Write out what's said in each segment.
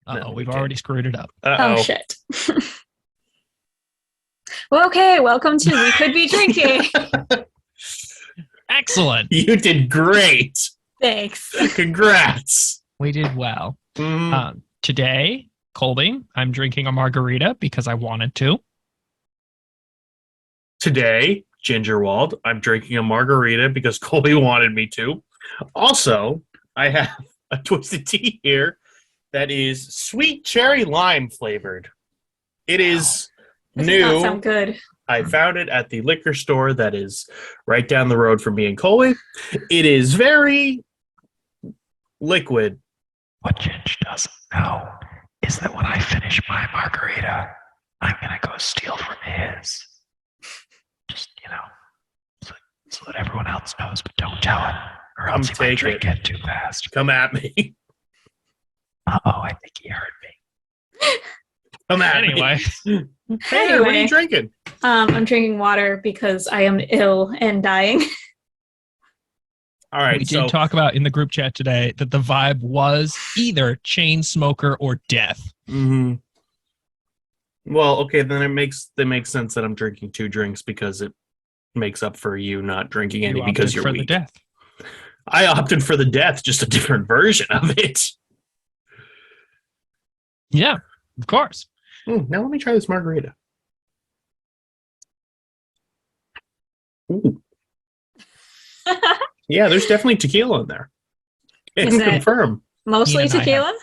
Uh-oh, we've already screwed it up. Uh-oh. Oh, shit. Well, okay, welcome to We Could Be Drinking. Excellent. You did great. Thanks. Congrats. We did well. Mm. Today, Colby, I'm drinking a margarita because I wanted to. Today, Gingerwald, I'm drinking a margarita because Colby wanted me to. Also, I have a twisted tea here that is sweet cherry lime flavored. It is This new. does not sound good. I found it at the liquor store that is right down the road from me and Colby. It is very liquid. What Ginge doesn't know is that when I finish my margarita, I'm going to go steal from his. Just, so that everyone else knows, but don't tell him, or else he might drink it too fast. Come at me. Uh-oh, I think he heard me. Come at Anyway. me. Hey, what are you drinking? I'm drinking water because I am ill and dying. All right, We did talk about in the group chat today that the vibe was either chain smoker or death. Mm-hmm. Well, okay, then it makes sense that I'm drinking 2 drinks because it makes up for you not drinking any because you're for weak. the death. I opted for the death, just a different version of it. Yeah, of course. Now let me try this margarita. Ooh. Yeah, there's definitely tequila in there. It's Is it? confirmed. Mostly Ian and I tequila?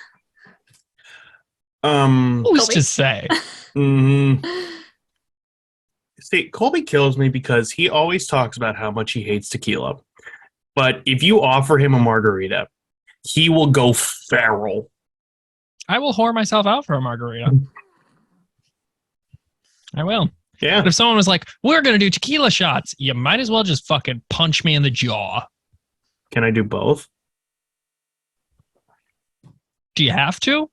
Who's Colby? to say? Mhm. See, Colby kills me because he always talks about how much he hates tequila. But if you offer him a margarita, he will go feral. I will whore myself out for a margarita. I will. Yeah. But if someone was like, we're going to do tequila shots, you might as well just fucking punch me in the jaw. Can I do both? Do you have to?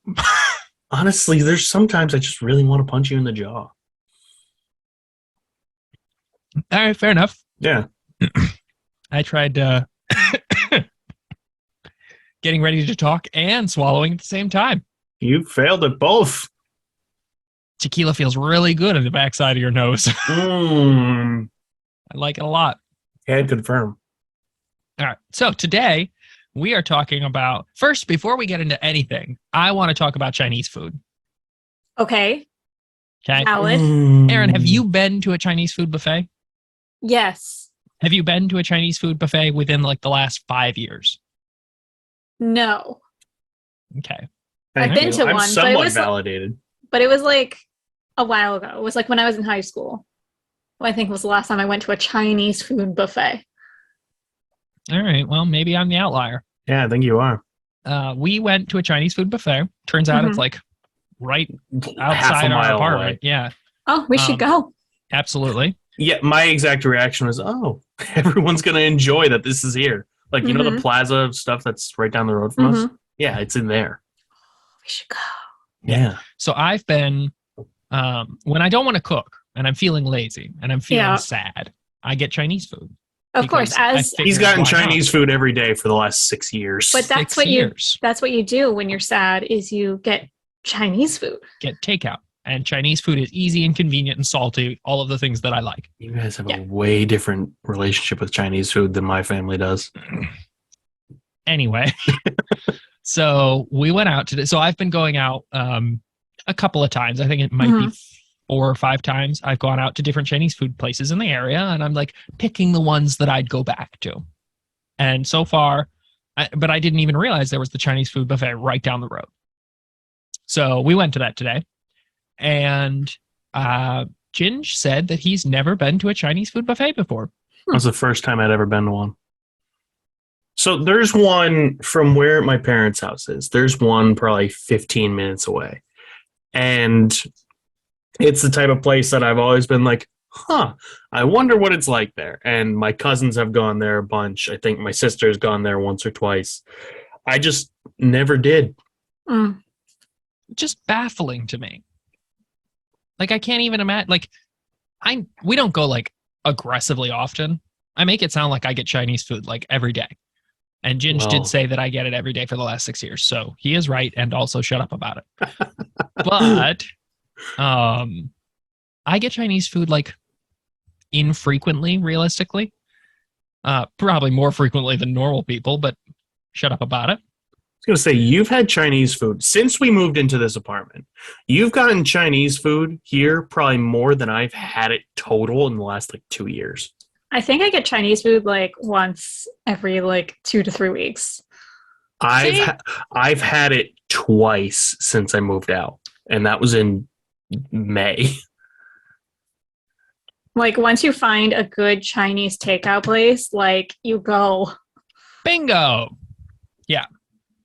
Honestly, there's sometimes I just really want to punch you in the jaw. All right, fair enough. Yeah. I tried getting ready to talk and swallowing at the same time. You failed at both. Tequila feels really good on the backside of your nose. Mm. I like it a lot. Can confirm. All right. So today we are talking about, first, before we get into anything, I want to talk about Chinese food. Okay. Okay. Valid. Aaron, have you been to a Chinese food buffet? Yes. Have you been to a Chinese food buffet within like the last 5 years? No. Okay. I've been to I'm one, somewhat validated. but it was like a while ago. It was like when I was in high school. I think was the last time I went to a Chinese food buffet. All right. Well, maybe I'm the outlier. Yeah, I think you are. We went to a Chinese food buffet. Turns out it's like right outside our apartment. Away. Yeah, Oh, we should go. absolutely. Yeah, my exact reaction was, oh, everyone's going to enjoy that this is here. Like, you know the plaza stuff that's right down the road from us? Yeah, it's in there. We should go. Yeah. So I've been, when I don't want to cook and I'm feeling lazy and I'm feeling sad, I get Chinese food. Of course, He's gotten Chinese food every day for the last 6 years. but that's what you do when you're sad is you get Chinese food. Get takeout. And Chinese food is easy and convenient and salty, all of the things that I like. You guys have a way different relationship with Chinese food than my family does. Anyway, so we went out today. So I've been going out a couple of times. I think it might be 4 or 5 times. I've gone out to different Chinese food places in the area, and I'm like picking the ones that I'd go back to. And so far, but I didn't even realize there was the Chinese food buffet right down the road. So we went to that today. And Ginge said that he's never been to a Chinese food buffet before. That was the first time I'd ever been to one. So there's one from where my parents' house is. There's one probably 15 minutes away. And it's the type of place that I've always been like, I wonder what it's like there. And my cousins have gone there a bunch. I think my sister's gone there once or twice. I just never did. Just baffling to me. Like, I can't even imagine, like, we don't go, like, aggressively often. I make it sound like I get Chinese food, like, every day. And Ginge Well. did say that I get it every day for the last 6 years. So he is right, and also shut up about it. But I get Chinese food like infrequently, realistically. Probably more frequently than normal people, but shut up about it. I was going to say, you've had Chinese food since we moved into this apartment. You've gotten Chinese food here probably more than I've had it total in the last 2 years. I think I get Chinese food like once every 2 to 3 weeks. I've had it twice since I moved out, and that was in May. Once you find a good Chinese takeout place, you go. Bingo. Yeah.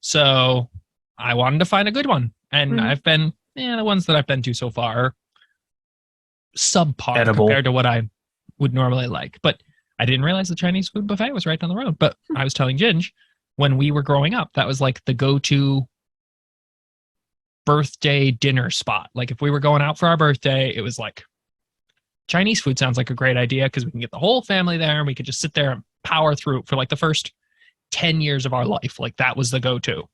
So I wanted to find a good one. And I've been, the ones that I've been to so far are subpar Edible. compared to what I would normally like. But I didn't realize the Chinese food buffet was right down the road. But I was telling Ginge, when we were growing up, that was the go-to birthday dinner spot. If we were going out for our birthday, it was Chinese food sounds like a great idea because we can get the whole family there and we could just sit there and power through it for the first 10 years of our life. That was the go-to.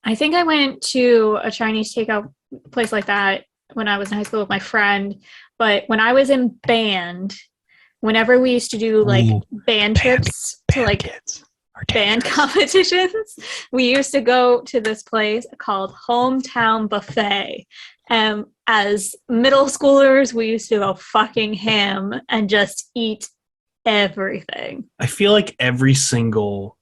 I think I went to a Chinese takeout place like that when I was in high school with my friend. But when I was in band, whenever we used to do band trips to band competitions, we used to go to this place called Hometown Buffet. As middle schoolers, we used to go fucking ham and just eat everything. I feel like every single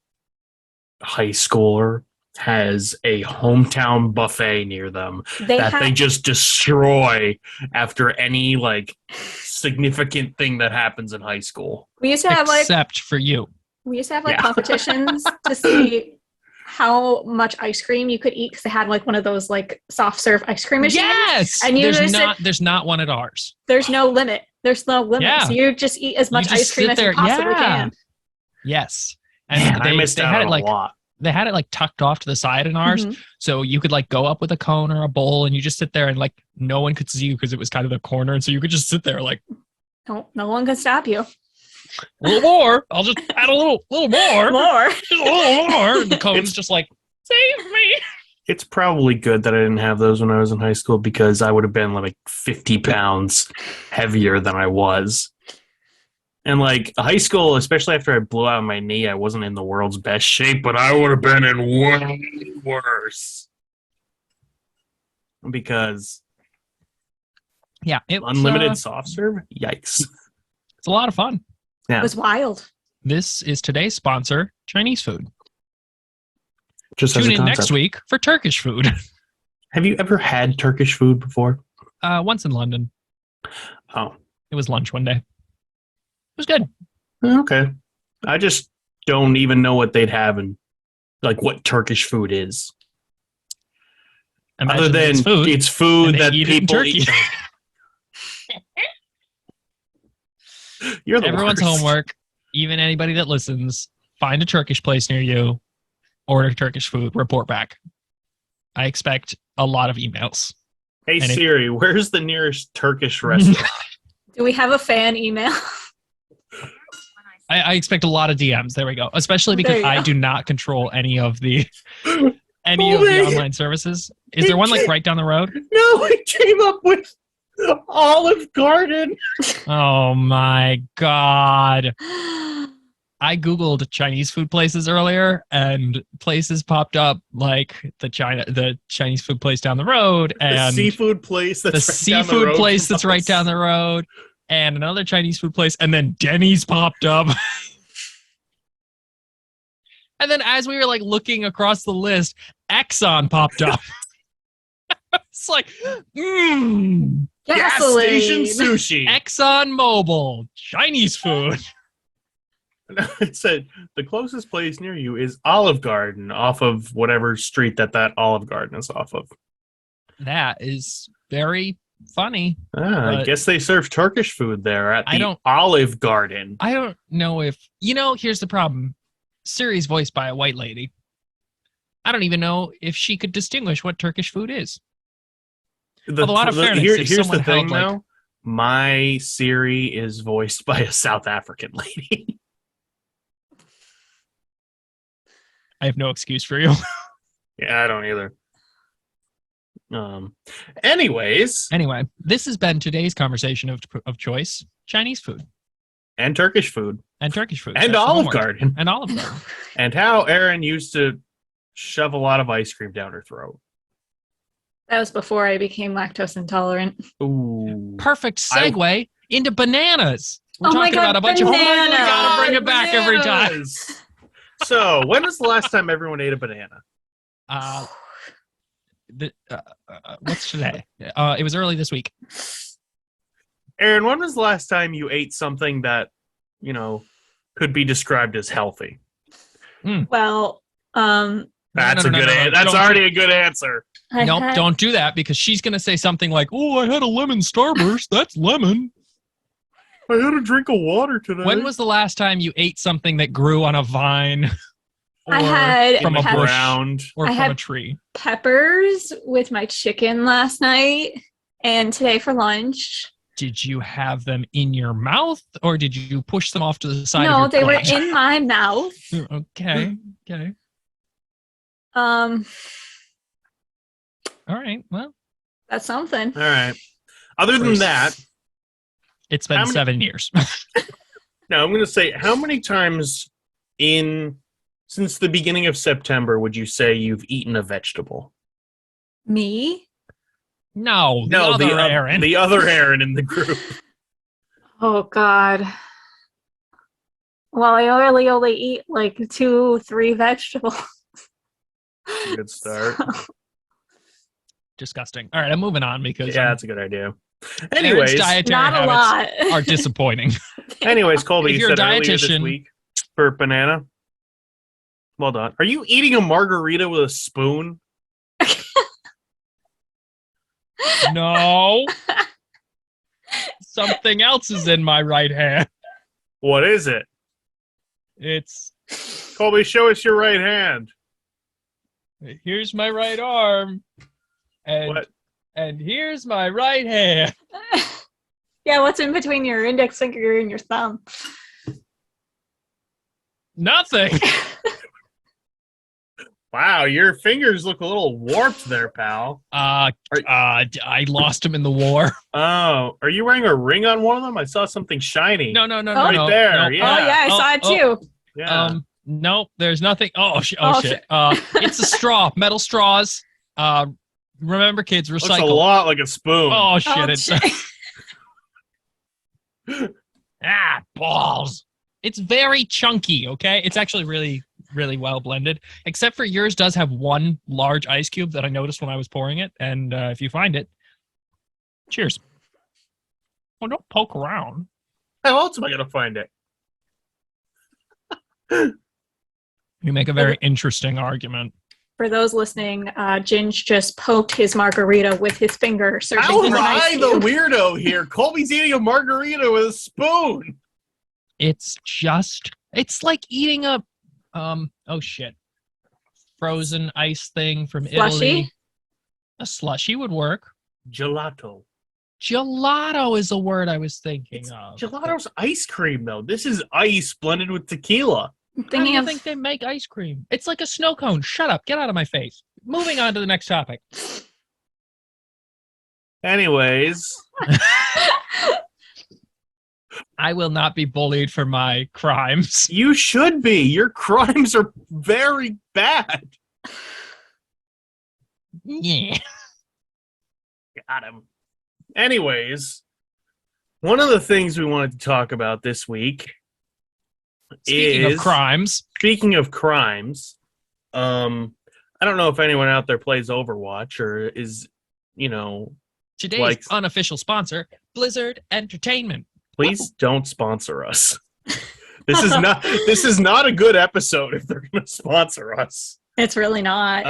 high schooler has a hometown buffet near them they just destroy after any significant thing that happens in high school. We used to have except for you. We used to have competitions to see how much ice cream you could eat because they had one of those soft serve ice cream machines. Yes, and there's not one at ours. There's no limit. Yeah. So you just eat as much ice cream as you possibly can. Yes, and I missed out on a lot. They had it like tucked off to the side in ours. Mm-hmm. So you could like go up with a cone or a bowl and you just sit there and like no one could see you because it was kind of the corner. And so you could just sit there like. No one can stop you. A little more. I'll just add a little more. Just a little more. And the cone's just like, save me. It's probably good that I didn't have those when I was in high school because I would have been like 50 pounds heavier than I was. And like high school, especially after I blew out my knee, I wasn't in the world's best shape, but I would have been in way worse. Because it was, unlimited soft serve? Yikes. It's a lot of fun. Yeah. It was wild. This is today's sponsor, Chinese food. Just Tune in next week for Turkish food. Have you ever had Turkish food before? Once in London. Oh. It was lunch one day. It was good. Okay. I just don't even know what they'd have and like what Turkish food is. Imagine other than it's food that people eat. You're the Everyone's worst. homework, even anybody that listens, find a Turkish place near you, order Turkish food, report back. I expect a lot of emails. Hey Siri, where's the nearest Turkish restaurant? Do we have a fan email? I expect a lot of DMs. There we go. Especially because I do not control any of the online services. Is there one like right down the road? No, I came up with Olive Garden. Oh my God. I Googled Chinese food places earlier and places popped up like the Chinese food place down the road and the seafood place that's right down the road and another Chinese food place, and then Denny's popped up. And then as we were like looking across the list, Exxon popped up. It's like, gas station sushi. Exxon Mobil, Chinese food. It said the closest place near you is Olive Garden off of whatever street that Olive Garden is off of. That is very funny. I guess they serve Turkish food there at the Olive Garden. I don't know if... here's the problem. Siri's voiced by a white lady. I don't even know if she could distinguish what Turkish food is. A lot of fairness. Here's the thing, though. My Siri is voiced by a South African lady. I have no excuse for you. Yeah, I don't either. Anyways, Anyway, this has been today's conversation of choice: Chinese food and Turkish food. and Turkish food And That's the Olive homework. Garden. And Olive Garden. And how Erin used to shove a lot of ice cream down her throat. That was before I became lactose intolerant. Ooh. Perfect segue into bananas. We're Oh my talking God, about a bunch of bananas! we gotta bring it back every time. Bananas! So, when was the last time everyone ate a banana? What's today? It was early this week. Erin, when was the last time you ate something that, could be described as healthy? Well, That's No, a good answer. That's already a good answer. Don't do that because she's going to say something like, "Oh, I had a lemon Starburst. That's lemon." I had a drink of water today. When was the last time you ate something that grew on a vine or I had from a in the bush ground? or I from had- a tree? peppers with my chicken last night and today for lunch. Did you have them in your mouth or did you push them off to the side No, of they your were plate? in my mouth. Okay. All right. Well, That's something. All right. Other than that, it's been How many- 7 years. no, I'm going to say, how many times since the beginning of September would you say you've eaten a vegetable? Me? No, the other Aaron. The other Aaron in the group. Oh God. Well, I only eat like 2-3 vegetables. Good start. Disgusting. All right, I'm moving on because Yeah, that's a good idea. Aaron's Anyways, dietary Not a habits lot. are disappointing. Colby, If you you're a said earlier this dietitian- week for banana. Well done. Are you eating a margarita with a spoon? No. Something else is in my right hand. What is it? It's Colby, show us your right hand. here's my right arm. What? And here's my right hand. Yeah, what's in between your index finger and your thumb? Nothing. Wow, your fingers look a little warped there, pal. I lost him in the war. Oh, are you wearing a ring on one of them? I saw something shiny. No, Right no, there, no. yeah. Oh yeah, I saw it too. Yeah. Nope, there's nothing. Oh, Shit. shit. It's a straw, metal straws. Remember, kids, Looks a recycle. lot like a spoon. Oh shit! Oh, It's shit. balls. It's very chunky. Okay, it's actually really, really well blended. Except for yours does have one large ice cube that I noticed when I was pouring it. And if you find it, cheers. Oh, don't poke around. How else am I gonna find it? You make a very interesting argument. For those listening, Ginge just poked his margarita with his finger, searching How for am an ice I the cube. weirdo here? Colby's eating a margarita with a spoon. It's like eating a frozen ice thing from Italy. Slushy? A slushy would work. Gelato. Gelato is the word I was thinking of. Gelato's ice cream, though. This is ice blended with tequila. I'm How do thinking you of think they make ice cream? It's like a snow cone. Shut up. Get out of my face. Moving on to the next topic. Anyways, I will not be bullied for my crimes. you should be. Your crimes are very bad. Yeah. Got him. Anyways, one of the things we wanted to talk about this week Speaking of crimes, Speaking of crimes, I don't know if anyone out there plays Overwatch or is, today's like- unofficial sponsor, Blizzard Entertainment. please don't sponsor us. This is not a good episode if they're going to sponsor us. it's really not.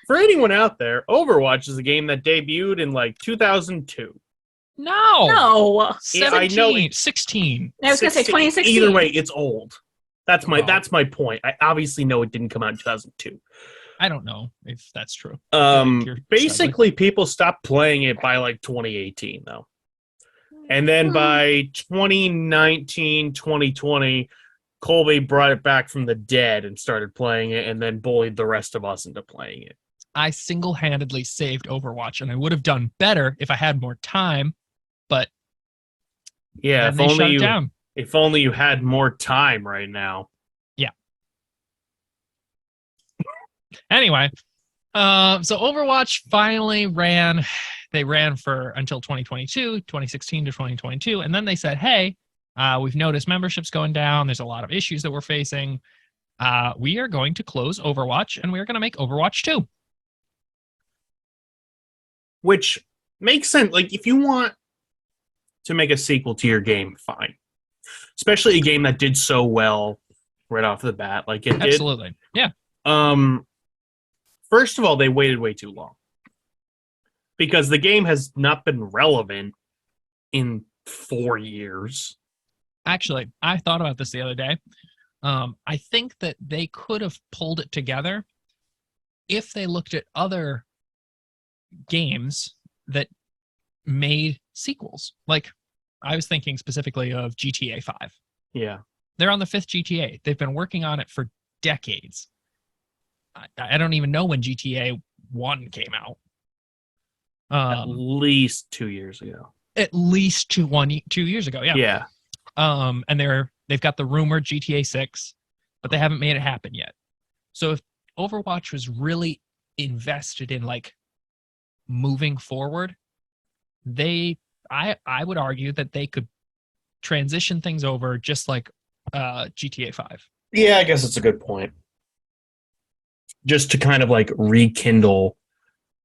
For anyone out there, Overwatch is a game that debuted in 2002. No. no. Yeah, I 17, know. 16. I was going to say 2016. Either way, it's old. That's Oh. my point. I obviously know it didn't come out in 2002. I don't know if that's true. think you're Basically, people stopped playing it by 2018, though. And then by 2019, 2020, Colby brought it back from the dead and started playing it, and then bullied the rest of us into playing it. I single-handedly saved Overwatch, and I would have done better if I had more time, but Yeah, then they shut it down. If only you had more time right now. Yeah. Anyway, so Overwatch finally ran. They ran for until 2022, 2016 to 2022, and then they said, hey, we've noticed memberships going down. There's a lot of issues that we're facing. We are going to close Overwatch, and we're going to make Overwatch 2. Which makes sense. Like, if you want to make a sequel to your game, fine. Especially a game that did so well right off the bat. Like, it Absolutely. did. Yeah. First of all, they waited way too long. Because the game has not been relevant in 4 years. Actually, I thought about this the other day. I think that they could have pulled it together if they looked at other games that made sequels. Like, I was thinking specifically of GTA 5. Yeah. They're on the 5th GTA. They've been working on it for decades. I don't even know when GTA 1 came out. At least 2 years ago. At least 2 years ago, yeah. Yeah. And they've got the rumored GTA 6, but they haven't made it happen yet. So if Overwatch was really invested in like moving forward, I would argue that they could transition things over just like GTA 5. Yeah, I guess it's a good point. Just to kind of like rekindle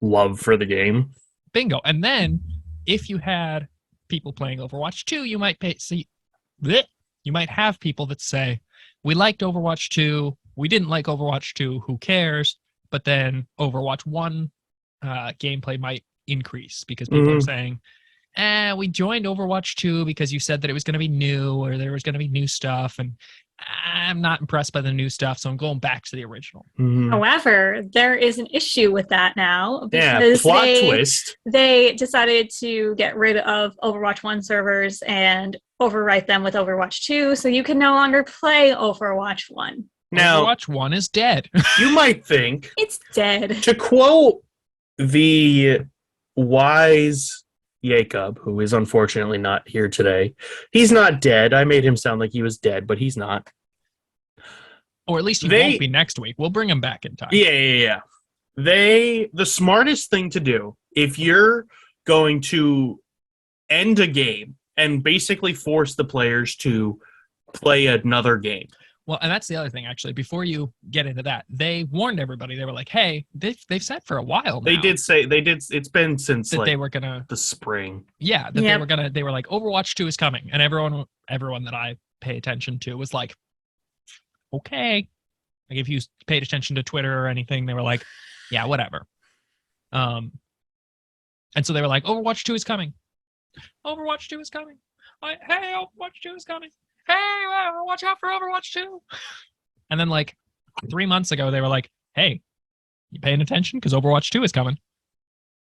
love for the game. Bingo. And then if you had people playing Overwatch 2, you might you might have people that say, we liked Overwatch 2, we didn't like Overwatch 2, who cares? But then Overwatch 1 gameplay might increase because people are saying, we joined Overwatch 2 because you said that it was going to be new or there was going to be new stuff, and I'm not impressed by the new stuff, so I'm going back to the original. Mm-hmm. However, there is an issue with that now because Yeah, plot twist. They decided to get rid of Overwatch 1 servers and overwrite them with Overwatch 2, so you can no longer play Overwatch 1. Now, Overwatch 1 is dead. You might think, it's dead. To quote the wise Jacob, who is unfortunately not here today, he's not dead. I made him sound like he was dead, but he's not. Or at least he won't be next week. We'll bring him back in time. Yeah. The smartest thing to do, if you're going to end a game and basically force the players to play another game. Well, and that's the other thing, actually. Before you get into that, they warned everybody. They were like, hey, they've said for a while now. They did. It's been since that like they were going to... the spring. Yeah, that they were like, Overwatch 2 is coming. And everyone that I pay attention to was like, okay. Like, if you paid attention to Twitter or anything, they were like, yeah, whatever. And so they were like, Overwatch 2 is coming. Overwatch 2 is coming. Hey, Overwatch 2 is coming. Hey, watch out for Overwatch 2. And then like 3 months ago, they were like, hey, you paying attention? Because Overwatch 2 is coming.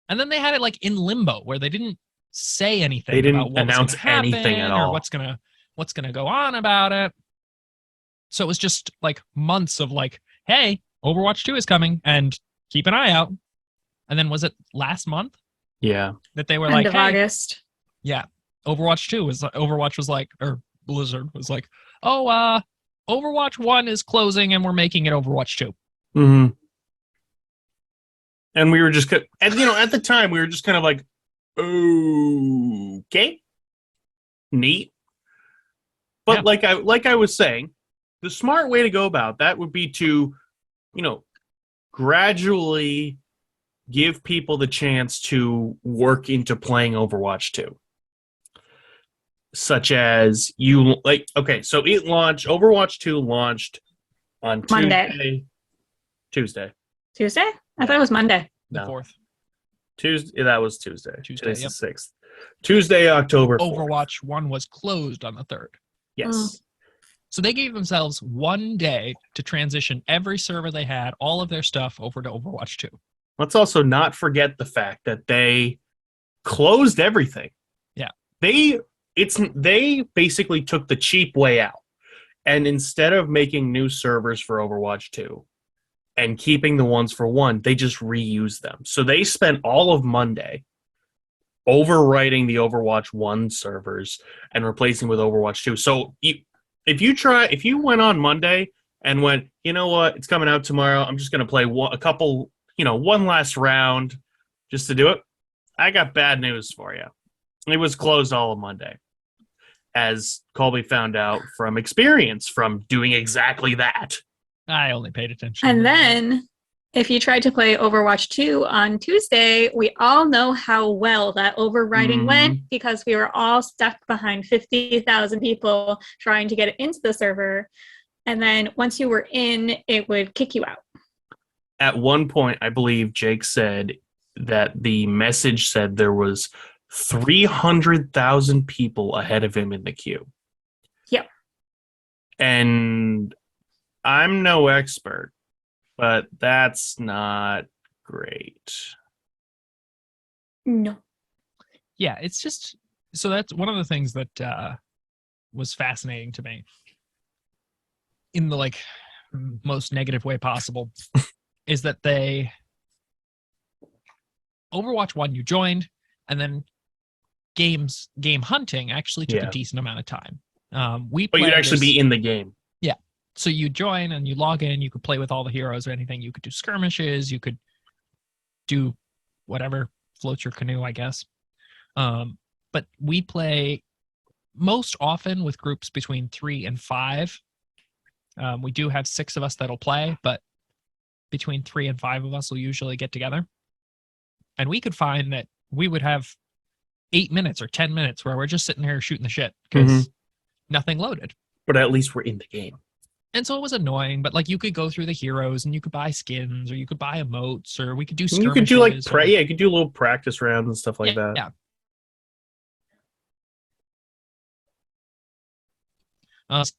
And then they had it like in limbo where they didn't say anything. They didn't about what announce was gonna anything happen at all. Or what's gonna go on about it. So it was just like months of like, hey, Overwatch 2 is coming and keep an eye out. And then was it last month? Yeah. That they were End like, of hey, August. Yeah. Overwatch was like, or Blizzard was like, oh, Overwatch 1 is closing and we're making it Overwatch 2. Mm-hmm. And we were just, at the time, we were just kind of like, okay, neat. But yeah. like I was saying, the smart way to go about that would be to, gradually give people the chance to work into playing Overwatch 2. Such as so Overwatch 2 launched on Monday. Tuesday? I thought it was Monday. The No. 4th. Tuesday. That was Tuesday. Today's yep. the 6th. Tuesday, October 4th. Overwatch 1 was closed on the 3rd. Yes. So they gave themselves 1 day to transition every server they had, all of their stuff, over to Overwatch 2. Let's also not forget the fact that they closed everything. Yeah. They basically took the cheap way out. And instead of making new servers for Overwatch 2 and keeping the ones for 1, they just reuse them. So they spent all of Monday overwriting the Overwatch 1 servers and replacing with Overwatch 2. So if you went on Monday and went, you know what, it's coming out tomorrow, I'm just going to play one last round just to do it, I got bad news for you. It was closed all of Monday, as Colby found out from experience from doing exactly that. I only paid attention. And then, if you tried to play Overwatch 2 on Tuesday, we all know how well that overriding went because we were all stuck behind 50,000 people trying to get into the server. And then once you were in, it would kick you out. At one point, I believe Jake said that the message said there was 300,000 people ahead of him in the queue. Yep. And I'm no expert, but that's not great. No. Yeah, it's just so that's one of the things that was fascinating to me in the most negative way possible is that they Overwatch 1 you joined, and then game hunting actually took a decent amount of time. But you'd actually be in the game. Yeah. So you join and you log in, you could play with all the heroes or anything. You could do skirmishes, you could do whatever floats your canoe, I guess. But we play most often with groups between 3 and 5. We do have 6 of us that'll play, but between 3 and 5 of us will usually get together. And we could find that we would have 8 minutes or 10 minutes where we're just sitting here shooting the shit because nothing loaded. But at least we're in the game. And so it was annoying, but you could go through the heroes and you could buy skins or you could buy emotes or we could do skirmishes. You could do you could do little practice rounds and stuff like that. Yeah.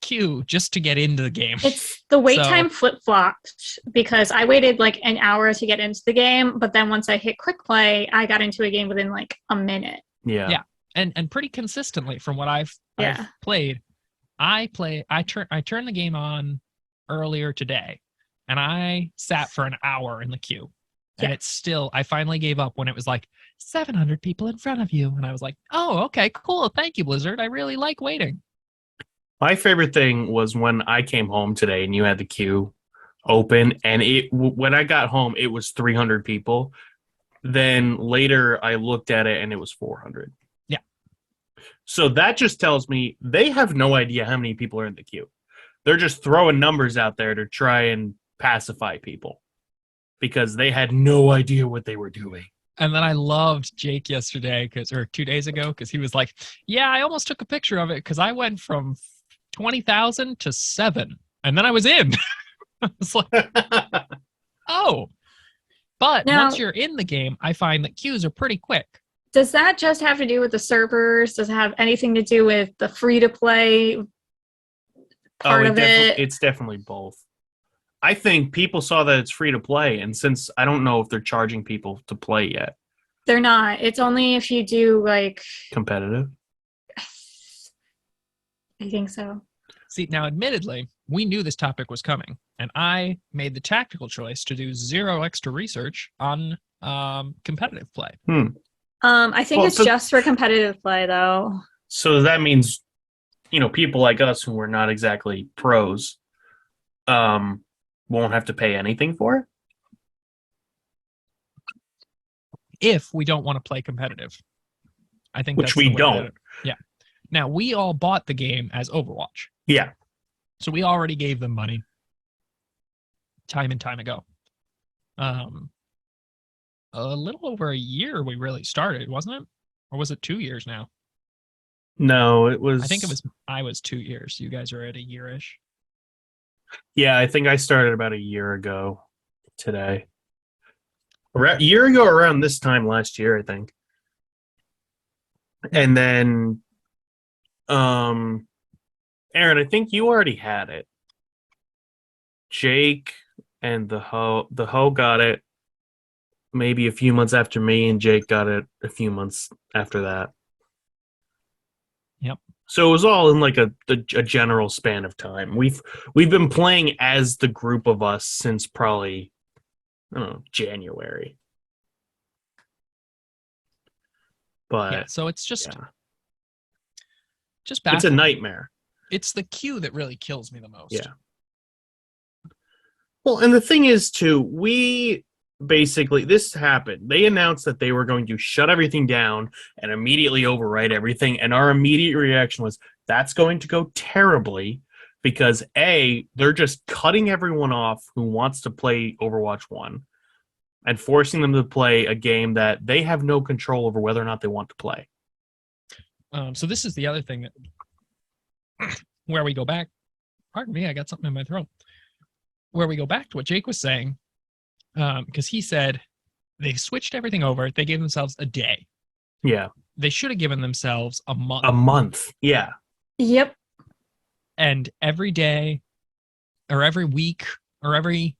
Queue just to get into the game. It's the wait time flip-flopped because I waited an hour to get into the game, but then once I hit quick play, I got into a game within a minute. Yeah. And pretty consistently from what I've played. I turned the game on earlier today and I sat for an hour in the queue. And it's still, I finally gave up when it was 700 people in front of you. And I was like, oh, okay, cool. Thank you, Blizzard. I really like waiting. My favorite thing was when I came home today and you had the queue open, and when I got home, it was 300 people. Then later I looked at it and it was 400. Yeah. So that just tells me they have no idea how many people are in the queue. They're just throwing numbers out there to try and pacify people because they had no idea what they were doing. And then I loved Jake yesterday or 2 days ago because he was like, yeah, I almost took a picture of it because I went from 20,000 to 7 and then I was in. I was like, oh, but now, once you're in the game, I find that queues are pretty quick. Does that just have to do with the servers? Does it have anything to do with the free to play part of it? It's definitely both. I think people saw that it's free to play, and since I don't know if they're charging people to play yet. They're not. It's only if you do competitive. I think so. See, now, admittedly, we knew this topic was coming, and I made the tactical choice to do 0 extra research on competitive play. I think it's just for competitive play, though. So that means, people like us who are not exactly pros won't have to pay anything for it? If we don't want to play competitive. I think which we don't. Yeah. Now, we all bought the game as Overwatch. Yeah. So we already gave them money time and time ago. A little over a year we really started, wasn't it? Or was it 2 years now? No, it was... I was 2 years. You guys are at a year-ish. Yeah, I think I started about a year ago today. A year ago around this time last year, I think. And then... Aaron, I think you already had it. Jake and the Ho got it maybe a few months after me, and Jake got it a few months after that. Yep. So it was all in like a general span of time. We've been playing as the group of us since probably, I don't know, January. But Yeah, so it's just yeah, just it's a baffling. nightmare. It's the queue that really kills me the most. Yeah. Well, and the thing is, too, we basically, this happened. They announced that they were going to shut everything down and immediately overwrite everything. And our immediate reaction was, that's going to go terribly because, A, they're just cutting everyone off who wants to play Overwatch 1 and forcing them to play a game that they have no control over whether or not they want to play. So this is the other thing that where we go back. Pardon me, I got something in my throat. Where we go back to what Jake was saying, because he said they switched everything over. They gave themselves a day. Yeah. They should have given themselves a month. A month. Yeah. Yep. And every day or every week or every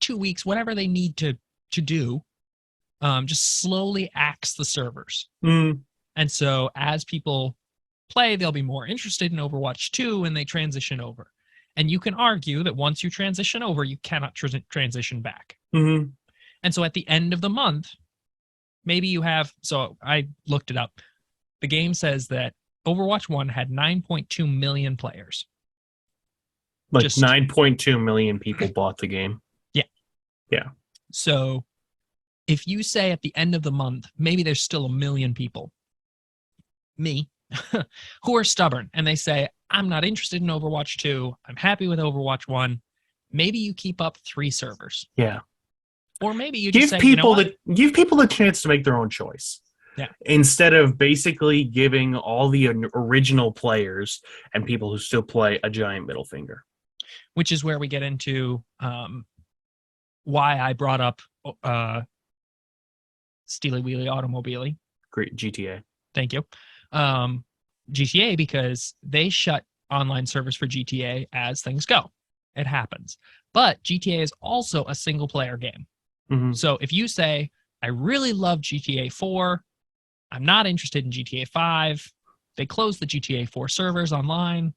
2 weeks, whatever they need to do, just slowly axe the servers. Mm. And so as people play, they'll be more interested in Overwatch 2 and they transition over. And you can argue that once you transition over, you cannot transition back. Mm-hmm. And so at the end of the month, maybe you have, so I looked it up. The game says that Overwatch 1 had 9.2 million players. Like Just 9.2 million people bought the game. Yeah. Yeah. So if you say at the end of the month, maybe there's still 1 million people, me, who are stubborn and they say, I'm not interested in Overwatch 2. I'm happy with Overwatch 1. Maybe you keep up 3 servers. Yeah. Or maybe you give just say, people give people the chance to make their own choice. Yeah. Instead of basically giving all the original players and people who still play a giant middle finger. Which is where we get into why I brought up Steely Wheelie Automobile. Great GTA. Thank you. GTA, because they shut online servers for GTA as things go. It happens. But GTA is also a single player game. Mm-hmm. So if you say, I really love GTA 4, I'm not interested in GTA 5, they closed the GTA 4 servers online,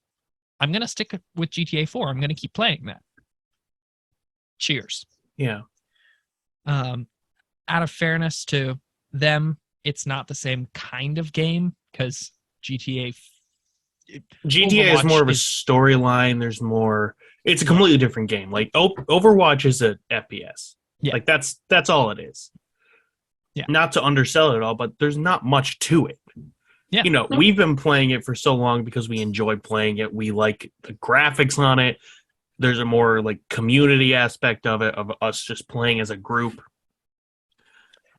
I'm going to stick with GTA 4. I'm going to keep playing that. Cheers. Yeah. Out of fairness to them, it's not the same kind of game because GTA Overwatch is more of a storyline. There's more. It's a completely different game. Like Overwatch is a FPS. Yeah. Like that's all it is. Yeah. Not to undersell it all, but there's not much to it. Yeah. You know, we've been playing it for so long because we enjoy playing it. We like the graphics on it. There's a more like community aspect of it, of us just playing as a group.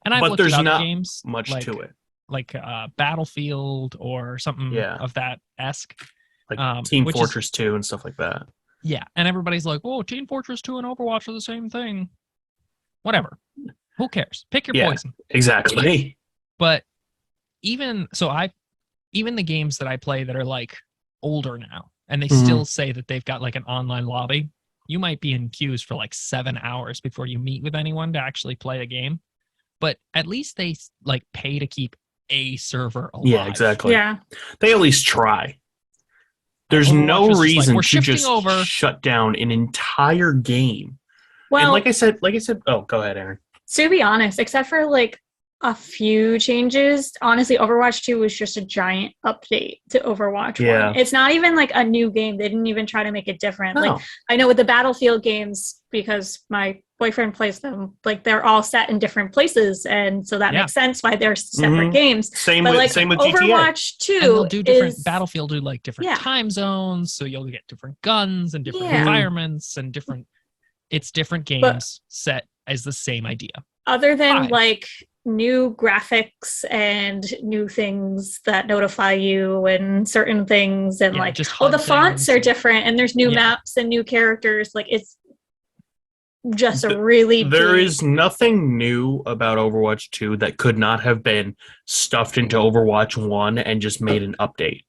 And I've looked there's at other not games much to it. Like Battlefield or something of that esque. Like Team Fortress 2 and stuff like that. Yeah. And everybody's like, oh, Team Fortress 2 and Overwatch are the same thing. Whatever. Who cares? Pick your poison. Exactly. But even the games that I play that are like older now, and they still say that they've got like an online lobby, you might be in queues for like 7 hours before you meet with anyone to actually play a game. But at least they like pay to keep a server alive. Yeah, exactly. Yeah. They at least try. There's Overwatch no was reason just like, to just shut down an entire game. Well, and like I said, oh, go ahead, Aaron. To be honest, except for like a few changes, honestly, Overwatch 2 was just a giant update to Overwatch 1. It's not even like a new game. They didn't even try to make it different. No. Like I know with the Battlefield games, because my boyfriend plays them, like they're all set in different places, and so that makes sense why they're separate games. Same with Overwatch 2. And they'll do different Battlefield do like different time zones, so you'll get different guns and different environments and different. It's different games set as the same idea. Other than like new graphics and new things that notify you and certain things and like the fonts are different and there's new maps and new characters, like it's just a really there is nothing new about Overwatch 2 that could not have been stuffed into Overwatch 1 and just made an update.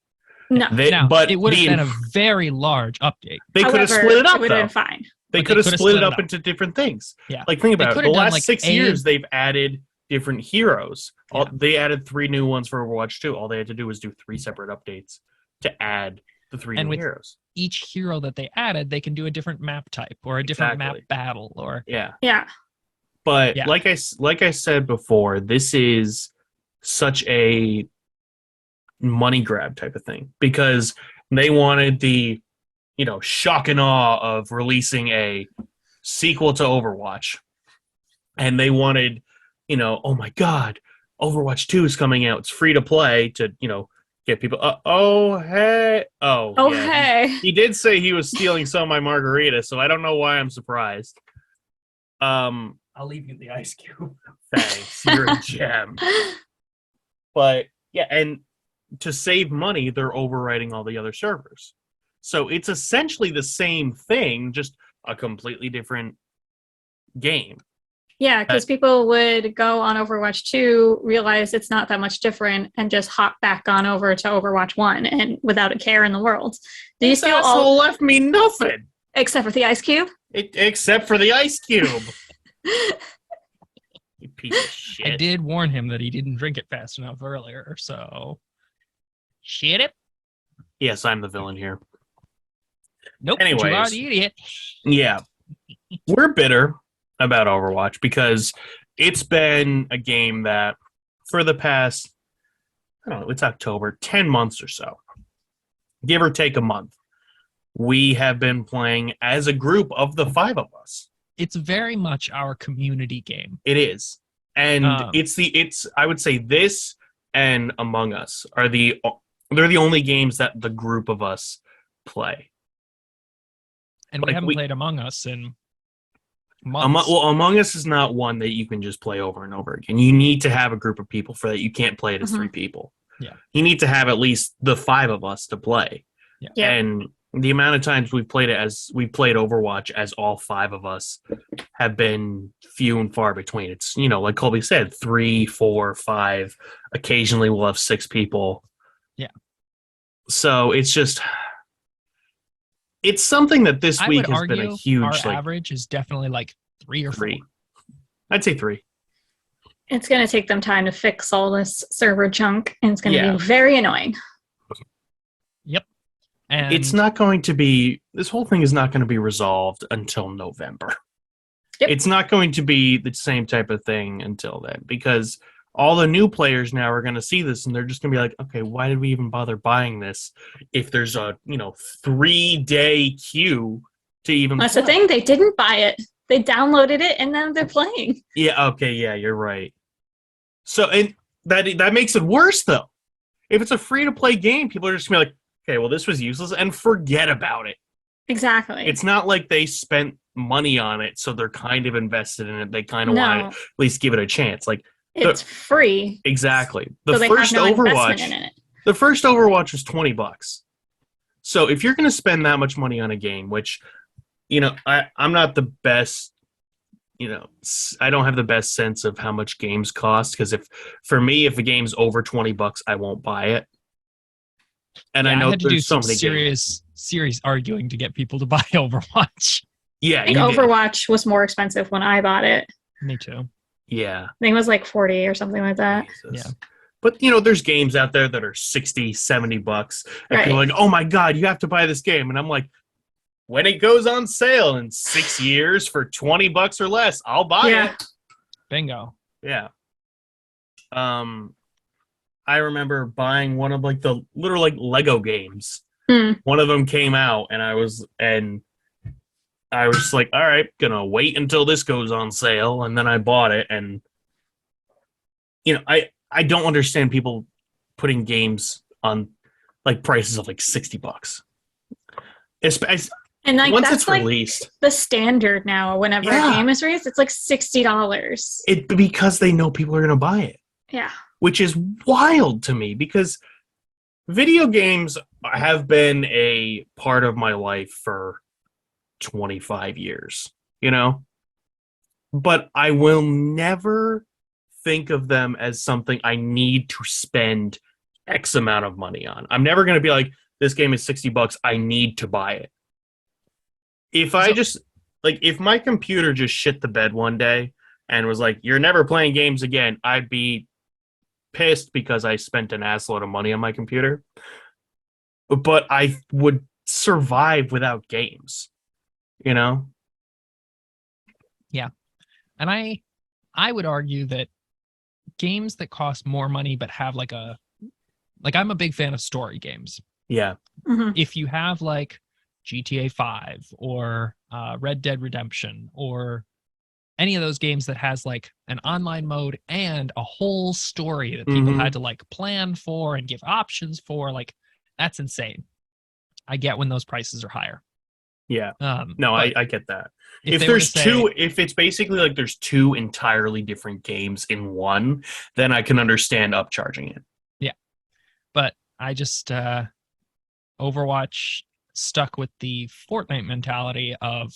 No, but it would have been a very large update. They could have split it up. It would have been fine. They could have split it up into different things. Yeah. Like think about it. The last 6 years they've added different heroes. They added 3 new ones for Overwatch 2. All they had to do was do 3 separate updates to add the 3 And new with heroes. each hero that they added, they can do a different map type or a different map Exactly. battle or Yeah. Yeah. But Yeah. like I said before, this is such a money grab type of thing because they wanted the, shock and awe of releasing a sequel to Overwatch. And they wanted, oh my God, Overwatch 2 is coming out. It's free to play to, get people. Oh, hey. Oh, yeah. hey. He did say he was stealing some of my margarita, so I don't know why I'm surprised. I'll leave you the ice cube. Thanks. You're a gem. But yeah, and to save money, they're overwriting all the other servers. So it's essentially the same thing, just a completely different game. Yeah, because people would go on Overwatch 2, realize it's not that much different, and just hop back on over to Overwatch 1 and without a care in the world. Do you This steal asshole all left me nothing. except for the ice cube? Except for the ice cube. You piece of shit. I did warn him that he didn't drink it fast enough earlier, so shit it. Yes, I'm the villain here. Nope, you Anyways. are the idiot. Yeah. We're bitter about Overwatch because it's been a game that for the past, I don't know, it's October, 10 months or so, give or take a month, we have been playing as a group of the 5 of us. It's very much our community game. It is. And I would say this and Among Us they're the only games that the group of us play. And we haven't played Among Us in months. Among Us is not one that you can just play over and over again. You need to have a group of people for that. You can't play it as 3 people. Yeah. You need to have at least the 5 of us to play. Yeah. Yep. And the amount of times we've played Overwatch as all 5 of us have been few and far between. It's, like Colby said, 3, 4, 5. Occasionally we'll have 6 people. Yeah. So it's just... It's something that this I week would has been a argue huge... our average is definitely like 3 or 4. I'd say 3. It's going to take them time to fix all this server junk, and it's going to Yeah. be very annoying. Yep. And It's not going to be... This whole thing is not going to be resolved until November. Yep. It's not going to be the same type of thing until then, because all the new players now are going to see this, and they're just going to be like, okay, why did we even bother buying this if there's a 3-day queue to even That's play? the thing. They didn't buy it. They downloaded it, and then they're playing. Yeah, okay, yeah, you're right. So, and that makes it worse, though. If it's a free-to-play game, people are just going to be like, okay, well, this was useless, and forget about it. Exactly. It's not like they spent money on it, so they're kind of invested in it. They kind of want to at least give it a chance. Like, it's free. Exactly. So they have no investment in it. The first Overwatch was $20. So if you're going to spend that much money on a game, which, I'm not the best, I don't have the best sense of how much games cost, because if a game's over $20, I won't buy it. And I know I had to do there's so some many serious arguing to get people to buy Overwatch. Yeah, I think Overwatch was more expensive when I bought it. Me too. Yeah. I think it was like 40 or something like that. Jesus. Yeah. But, there's games out there that are $60, $70. And Right. people are like, oh my God, you have to buy this game. And I'm like, when it goes on sale in 6 years for $20 or less, I'll buy it. Bingo. Yeah. I remember buying one of the little Lego games. One of them came out, and I was just like, all right, gonna wait until this goes on sale, and then I bought it. And I don't understand people putting games on prices of $60. And Once that's it's released, the standard now. Whenever a game is released, it's $60. Because they know people are gonna buy it. Yeah. Which is wild to me, because video games have been a part of my life for 25 years, but I will never think of them as something I need to spend X amount of money on. I'm never going to be like, this game is $60, I need to buy it. If if my computer just shit the bed one day and was like, you're never playing games again, I'd be pissed because I spent an assload of money on my computer. but I would survive without games. You know? And I would argue that games that cost more money but have like I'm a big fan of story games. Yeah. Mhm. If you have like GTA 5 or Red Dead Redemption or any of those games that has like an online mode and a whole story that people had to like plan for and give options for, like that's insane. I get when those prices are higher. Yeah. No, but I get that. if If they were to there's say- two, if it's basically like there's two entirely different games in one, then I can understand upcharging it. but I just Overwatch stuck with the Fortnite mentality of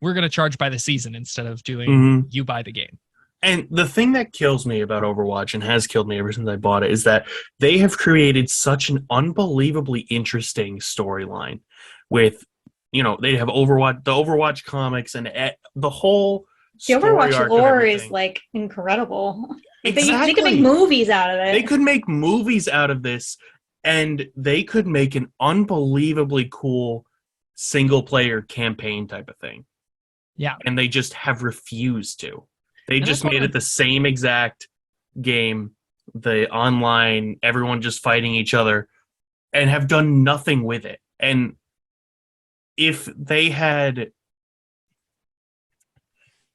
we're going to charge by the season instead of doing Mhm. you buy the game. And the thing that kills me about Overwatch and has killed me ever since I bought it is that they have created such an unbelievably interesting storyline with, they have Overwatch, the Overwatch comics, and the whole The story Overwatch arc of lore is everything. like incredible. Like, Exactly. they could make movies out of it. They could make movies out of this, and they could make an unbelievably cool single-player campaign type of thing. Yeah. And they just have refused to. They And just that's made one it the same exact game, the online, everyone just fighting each other, and have done nothing with it. And if they had,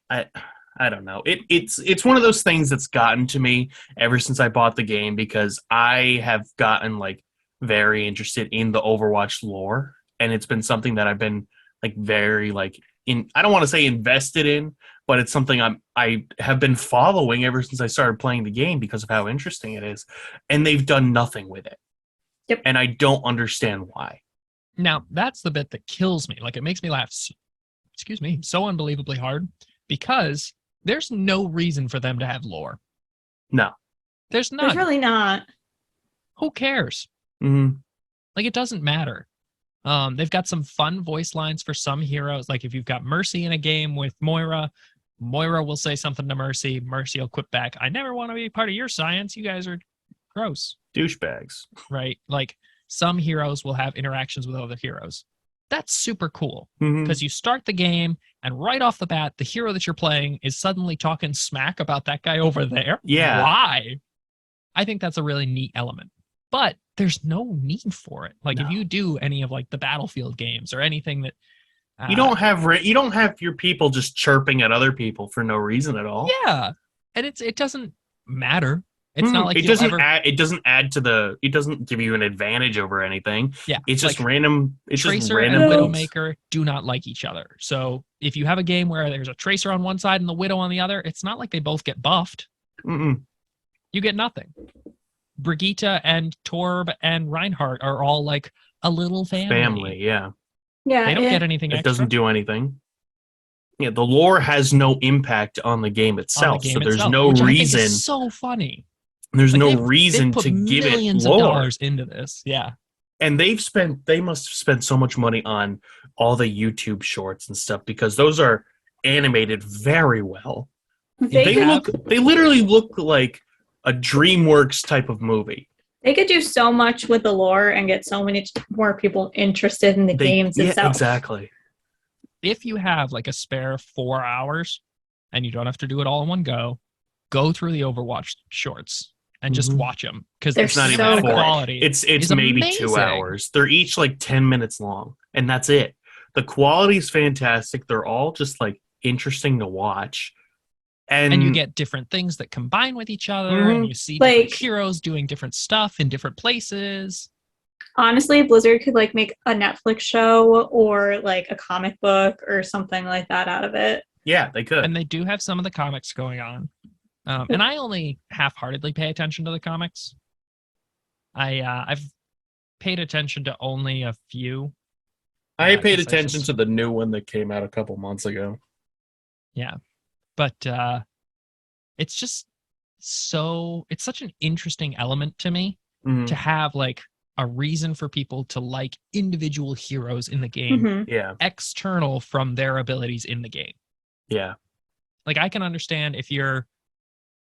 I don't know. It's one of those things that's gotten to me ever since I bought the game, because I have gotten like very interested in the Overwatch lore, and it's been something that I've been like very like in. I don't want to say invested in, but it's something I have been following ever since I started playing the game because of how interesting it is, and they've done nothing with it. Yep. And I don't understand why. Now, that's the bit that kills me. Like, it makes me laugh, excuse me, so unbelievably hard, because there's no reason for them to have lore. No. There's none. There's really not. Who cares? Mm-hmm. Like, it doesn't matter. They've got some fun voice lines for some heroes. Like, if you've got Mercy in a game with Moira, Moira will say something to Mercy. Mercy will quip back, I never want to be part of your science. You guys are gross. Douchebags. Right? Like, some heroes will have interactions with other heroes. That's super cool, Mm-hmm. because you start the game and right off the bat, the hero that you're playing is suddenly talking smack about that guy over there. Yeah. Why? I think that's a really neat element, but there's no need for it. Like, No. if you do any of like the Battlefield games or anything that You don't have your people just chirping at other people for no reason at all. yeah, and it doesn't matter. It's not like it you'll doesn't ever add. It doesn't add to the. It doesn't give you an advantage over anything. yeah. It's just like, random. It's just Tracer random and things. Widowmaker do not like each other. So if you have a game where there's a Tracer on one side and the Widow on the other, it's not like they both get buffed. Mm-mm. You get nothing. Brigitte and Torb and Reinhardt are all like a little family. Yeah. Yeah. They don't get anything It extra. doesn't do anything. Yeah, the lore has no impact on the game on the itself, game so there's itself, no which I think reason. is so funny. There's Like, no they've reason put to give it millions of lore. dollars into this. Yeah. And they must have spent so much money on all the YouTube shorts and stuff, because those are animated very well. They They literally look like a DreamWorks type of movie. They could do so much with the lore and get so many more people interested in the games itself. Exactly. If you have like a spare 4 hours and you don't have to do it all in one go through the Overwatch shorts and just Mhm. watch them, because They're it's not the even cinematic 4. quality. It's is maybe amazing. 2 hours. They're each like 10 minutes long, and that's it. The quality's fantastic. They're all just like interesting to watch. And you get different things that combine with each other, Mhm. and you see different Like- heroes doing different stuff in different places. Honestly, Blizzard could like make a Netflix show or like a comic book or something like that out of it. Yeah, they could. And they do have some of the comics going on. And I only half-heartedly pay attention to the comics. I've paid attention to only a few. I paid because attention to the new one that came out a couple months ago. Yeah. But it's just it's such an interesting element to me Mhm. to have like a reason for people to like individual heroes in the game Mhm. Yeah, external from their abilities in the game. yeah. Like, I can understand if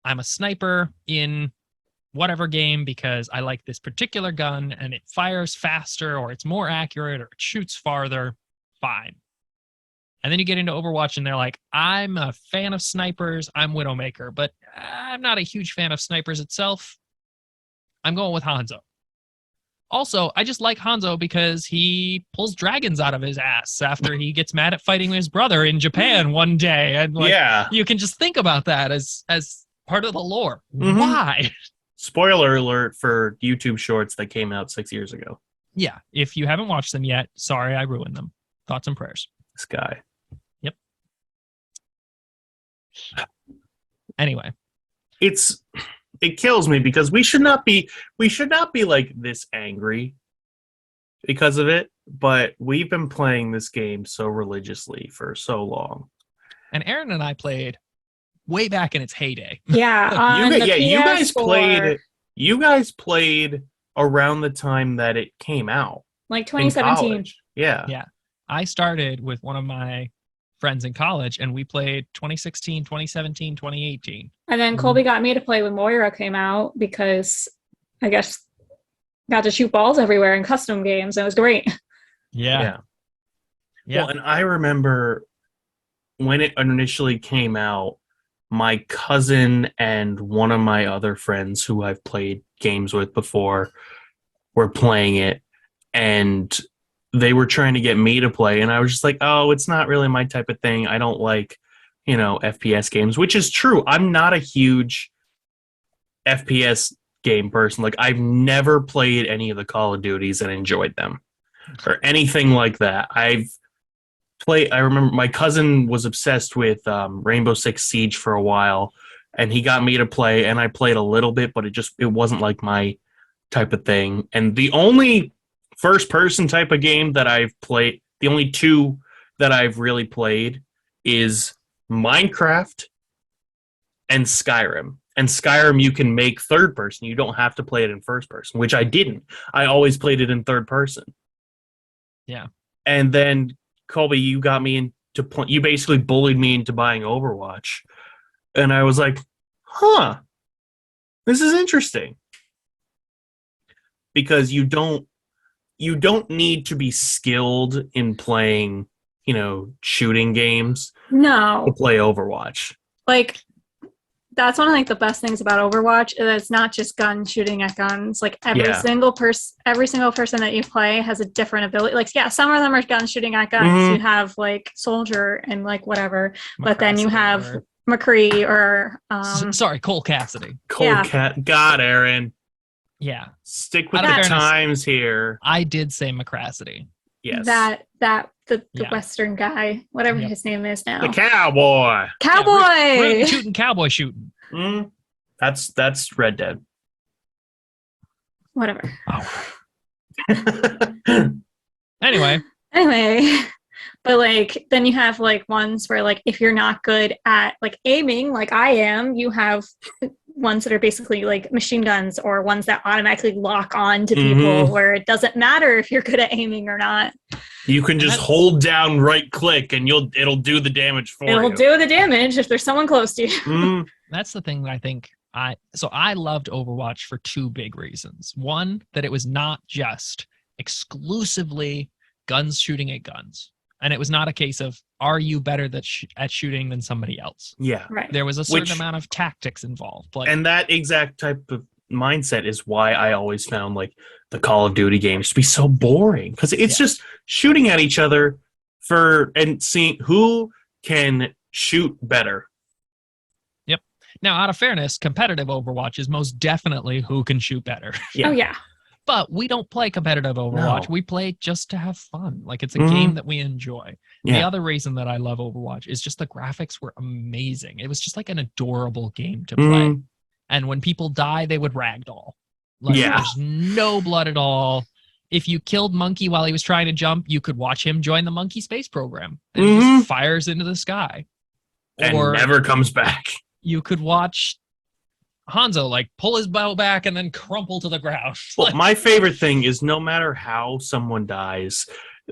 I'm a sniper in whatever game because I like this particular gun and it fires faster or it's more accurate or it shoots farther, fine. And then you get into Overwatch and they're like, I'm a fan of snipers, I'm Widowmaker, but I'm not a huge fan of snipers itself. I'm going with Hanzo. Also, I just like Hanzo because he pulls dragons out of his ass after he gets mad at fighting his brother in Japan one day. And you can just think about that as part of the lore. Mhm. Why? Spoiler alert for YouTube shorts that came out 6 years ago. Yeah, if you haven't watched them yet, sorry I ruined them. Thoughts and prayers. This guy. Yep. Anyway. It kills me because we should not be like this angry because of it, but we've been playing this game so religiously for so long. And Aaron and I played way back in its heyday. Yeah, on the PS4, you guys played around the time that it came out. like in 2017. college. Yeah. Yeah. I started with one of my friends in college and we played 2016, 2017, 2018. And then Colby got me to play when Moira came out because I guess got to shoot balls everywhere in custom games. It was great. Yeah. Well, and I remember when it initially came out, my cousin and one of my other friends who I've played games with before were playing it, and they were trying to get me to play, and I was just like, oh, it's not really my type of thing. I don't like, FPS games, which is true. I'm not a huge FPS game person. Like, I've never played any of the Call of Duties and enjoyed them or anything like that. I remember my cousin was obsessed with Rainbow Six Siege for a while, and he got me to play, and I played a little bit, but it wasn't like my type of thing. And the only first-person type of game that I've played, the only two that I've really played is Minecraft and Skyrim. And Skyrim, you can make third person. You don't have to play it in first person, which I didn't. I always played it in third person. Yeah. And then Colby, you got me into you basically bullied me into buying Overwatch. And I was like, huh, this is interesting. Because you don't need to be skilled in playing, shooting games to No, play Overwatch. like that's one of like the best things about Overwatch is it's not just gun shooting at guns. Like every single person that you play has a different ability. Like, yeah, some of them are gun shooting at guns. Mhm. You have like soldier and like whatever, but then you McCracken have or- McCree or sorry, Cole Cassidy. Yeah. God, Aaron. Yeah. Stick with Out of the fairness- times here. I did say McCrassity. Yes. the Yeah. Western guy, whatever Yep. his name is now. The cowboy. Cowboy. Rootin' shooting, cowboy shooting. That's Red Dead. Whatever. Anyway, but like then you have like ones where like if you're not good at like aiming like I am, you have ones that are basically like machine guns or ones that automatically lock on to people Mhm. where it doesn't matter if you're good at aiming or not. You can just hold down right click and it'll do the damage for It'll you. do the damage if there's someone close to you. Mm, that's the thing that I think I loved Overwatch for two big reasons. One, that it was not just exclusively guns shooting at guns. And it was not a case of, are you better at shooting than somebody else? yeah. Right. There was a certain Which- amount of tactics involved. Like, And that exact type of mindset is why I always found like the Call of Duty games to be so boring, because it's just shooting at each other and seeing who can shoot better. now, out of fairness, competitive Overwatch is most definitely who can shoot better. Yeah. Oh yeah. But we don't play competitive Overwatch. No. We play just to have fun. Like, it's a Mhm. game that we enjoy. The Yeah. other reason that I love Overwatch is just the graphics were amazing. It was just like an adorable game to play. Mm, And when people die, they would ragdoll. Like, Yeah. there's no blood at all. If you killed Monkey while he was trying to jump, you could watch him join the Monkey Space Program. And he Mhm. just fires into the sky. and Or never comes back. you could watch Hanzo like pull his bow back and then crumple to the ground. Well, Like, my favorite thing is no matter how someone dies,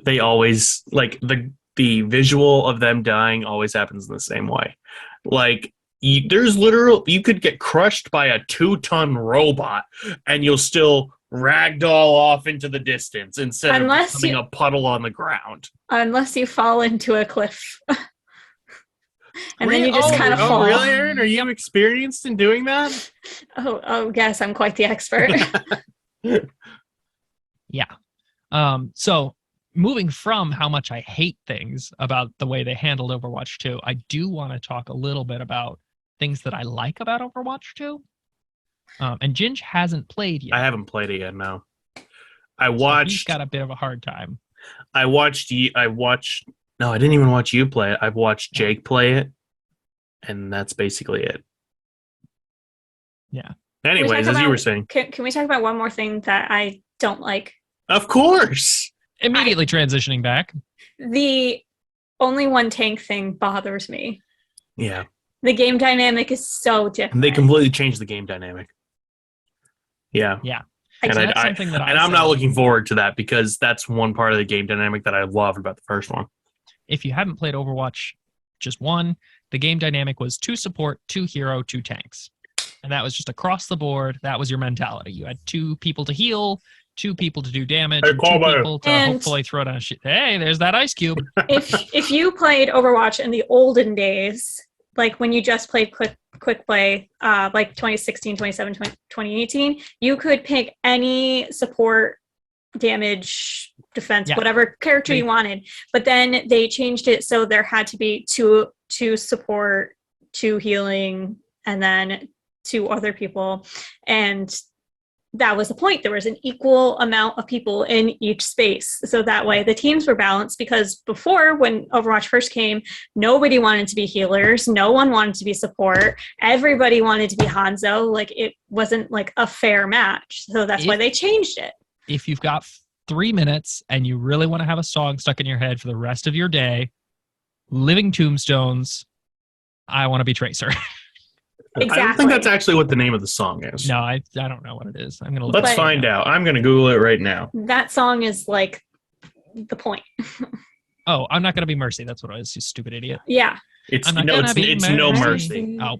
they always like the visual of them dying always happens in the same way. Like you could get crushed by a 2-ton robot and you'll still ragdoll off into the distance instead of becoming a puddle on the ground. Unless you fall into a cliff. And then you just kind of fall. Really, Aaron? Are you experienced in doing that? Oh, yes, I'm quite the expert. Yeah. So moving from how much I hate things about the way they handled Overwatch 2, I do want to talk a little bit about things that I like about Overwatch 2. And Ginge hasn't played yet. I haven't played it yet, no. He's got a bit of a hard time. No, I didn't even watch you play it. I've watched Jake play it, and that's basically it. Yeah. Anyways, as you were saying. Can we talk about one more thing that I don't like? Of course! Immediately transitioning back. The only one tank thing bothers me. Yeah. The game dynamic is so different. They completely changed the game dynamic. Yeah. Yeah. I'm not looking forward to that because that's one part of the game dynamic that I loved about the first one. If you haven't played Overwatch just one, the game dynamic was 2 support, 2 hero, 2 tanks. And that was just across the board. That was your mentality. You had 2 people to heal, 2 people to do damage, and 2 people to hopefully throw down a shit. Hey, there's that ice cube. If you played Overwatch in the olden days, like when you just played quick play, like 2016, 2017, 2018, you could pick any support, damage, defense, whatever character you wanted. But then they changed it so there had to be 2 support, 2 healing, and then 2 other people. And that was the point. There was an equal amount of people in each space. So that way the teams were balanced, because before, when Overwatch first came, nobody wanted to be healers. No one wanted to be support. Everybody wanted to be Hanzo. Like, it wasn't like a fair match. So that's why they changed it. If you've got 3 minutes and you really want to have a song stuck in your head for the rest of your day, Living Tombstones, I Want to Be Tracer. Exactly. I don't think that's actually what the name of the song is. No, I don't know what it is. I'm gonna Let's find out. I'm gonna Google it right now. That song is like the point. Oh, I'm Not Gonna Be Mercy. That's what it is, you stupid idiot. Yeah. It's No Mercy. Oh.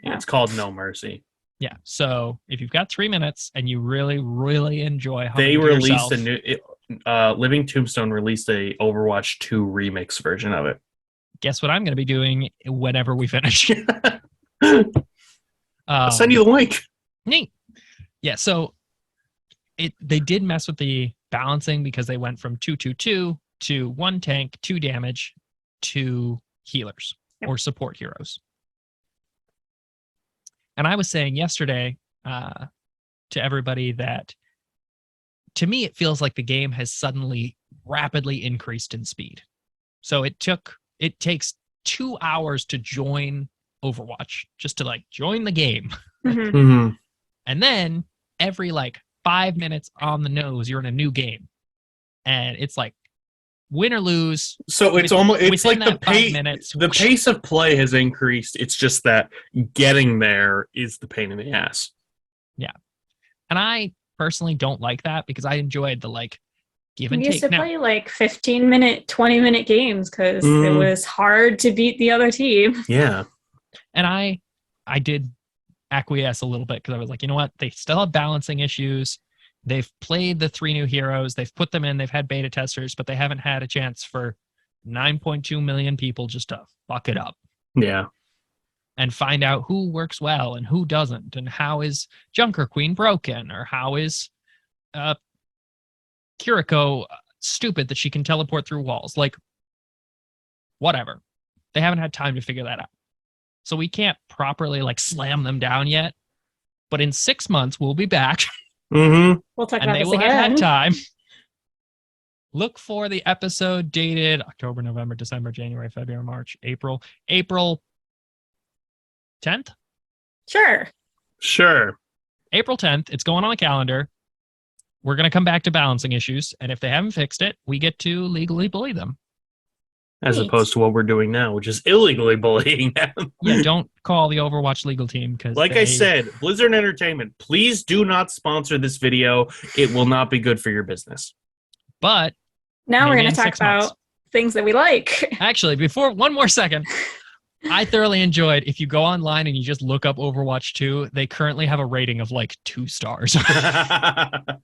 Yeah, it's called No Mercy. Yeah. So if you've got 3 minutes and you really, really enjoy they released a new Living Tombstone released a Overwatch 2 remix version of it. Guess what I'm gonna be doing whenever we finish. I'll send you the link. Neat. Yeah, so they did mess with the balancing because they went from 2-2-2 to 1 tank, 2 damage, 2 healers or support heroes. And I was saying yesterday to everybody that to me it feels like the game has suddenly rapidly increased in speed. So it takes 2 hours to join Overwatch, just to like join the game. Mm-hmm. Mm-hmm. And then every like 5 minutes on the nose, you're in a new game. And it's like win or lose. So it's almost like the pace. The whoosh. pace of play has increased. It's just that getting there is the pain in the ass. Yeah. And I personally don't like that because I enjoyed the like give and We take. used to play like 15-minute, 20-minute games because it was hard to beat the other team. Yeah. And I did acquiesce a little bit because I was like, you know what? They still have balancing issues. They've played the 3 new heroes. They've put them in. They've had beta testers, but they haven't had a chance for 9.2 million people just to fuck it up. Yeah. And find out who works well and who doesn't. And how is Junker Queen broken? Or how is Kiriko stupid that she can teleport through walls? Like, whatever. They haven't had time to figure that out. So we can't properly like slam them down yet. But in 6 months, we'll be back. Mm-hmm. We'll talk and about they this will again. have had time. Look for the episode dated October, November, December, January, February, March, April 10th? Sure. April 10th. It's going on the calendar. We're going to come back to balancing issues. And if they haven't fixed it, we get to legally bully them. As opposed to what we're doing now, which is illegally bullying them. Yeah, don't call the Overwatch legal team because I said, Blizzard Entertainment, please do not sponsor this video. It will not be good for your business. But now we're maybe going to in talk 6 months. about things that we like. Actually, before one more second, I thoroughly enjoyed. If you go online and you just look up Overwatch 2, they currently have a rating of like 2 stars.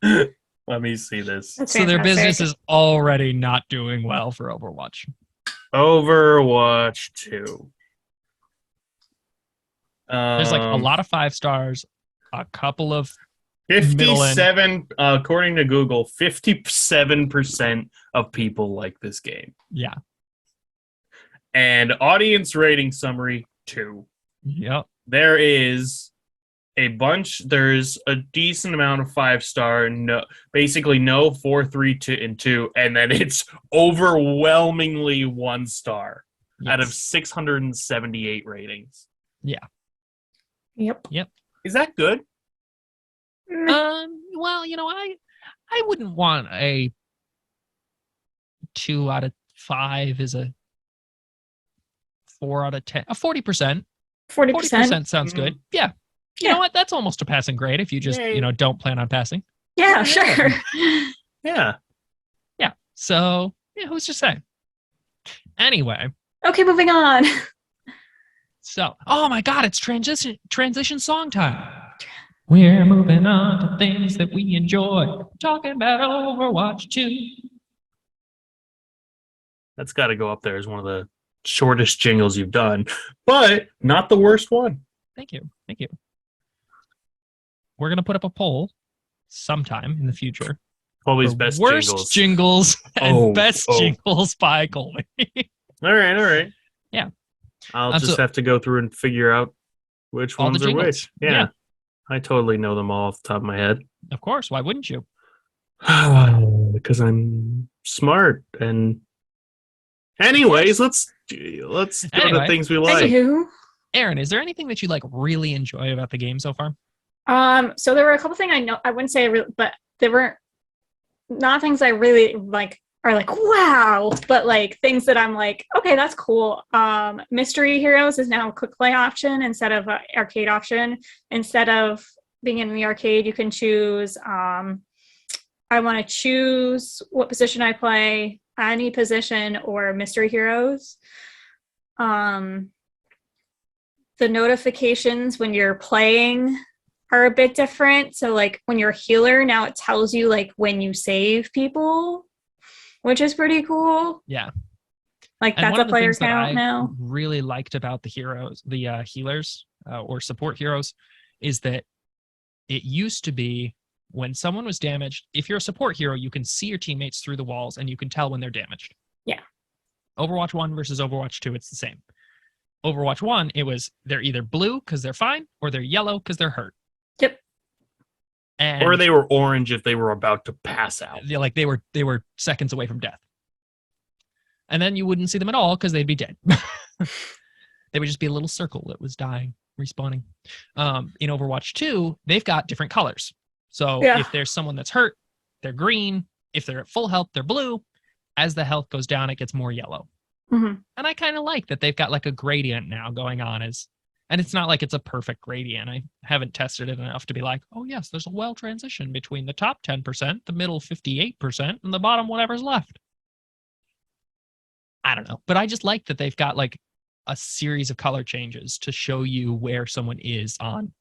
Let me see this. That's So their fantastic. business is already not doing well for Overwatch. Overwatch 2. There's like a lot of 5 stars, a couple of middle end. 57, according to Google, 57% of people like this game. Yeah. And audience rating summary 2. Yep. There is there's a decent amount of 5-star, basically no 4, 3, 2, and 2, and then it's overwhelmingly 1 star out of 678 ratings. Yeah. Yep. Is that good? Well, I wouldn't want a 2 out of 5 is a 4 out of 10. A 40%. 40% sounds good. Yeah. You know what? That's almost a passing grade if you just, don't plan on passing. Yeah, sure. Yeah. Yeah. So, who's to say? Anyway. Okay, moving on. So, oh my God, it's transition song time. We're moving on to things that we enjoy. Talking about Overwatch 2. That's got to go up there as one of the shortest jingles you've done, but not the worst one. Thank you. We're going to put up a poll sometime in the future. Colby's best worst jingles and best jingles by Colby. All right. Yeah. I'll just have to go through and figure out which ones are which. Yeah. I totally know them all off the top of my head. Of course. Why wouldn't you? Because I'm smart. And anyways, let's go to things we like. Anywho. Aaron, is there anything that you like really enjoy about the game so far? So there were a couple things I wouldn't say but there were not things I really like are like wow, but like things that I'm like, okay, that's cool. Mystery Heroes is now a quick play option instead of an arcade option. Instead of being in the arcade, you can choose I want to choose what position I play, any position or Mystery Heroes. The notifications when you're playing are a bit different. So like when you're a healer, now it tells you like when you save people, which is pretty cool. Yeah. Like and that's a player count now. Really liked about the heroes, the healers or support heroes, is that it used to be when someone was damaged, if you're a support hero, you can see your teammates through the walls and you can tell when they're damaged. Yeah. Overwatch 1 versus Overwatch 2, it's the same. Overwatch 1, they're either blue because they're fine or they're yellow because they're hurt. Yep. Or they were orange if they were about to pass out. Yeah, like they were seconds away from death. And then you wouldn't see them at all because they'd be dead. They would just be a little circle that was dying, respawning. In Overwatch 2, they've got different colors. So if there's someone that's hurt, they're green. If they're at full health, they're blue. As the health goes down, it gets more yellow. Mm-hmm. And I kind of like that they've got like a gradient now going on. And it's not like it's a perfect gradient. I haven't tested it enough to be like, oh yes, there's a well transition between the top 10%, the middle 58%, and the bottom whatever's left. I don't know. But I just like that they've got like a series of color changes to show you where someone is on.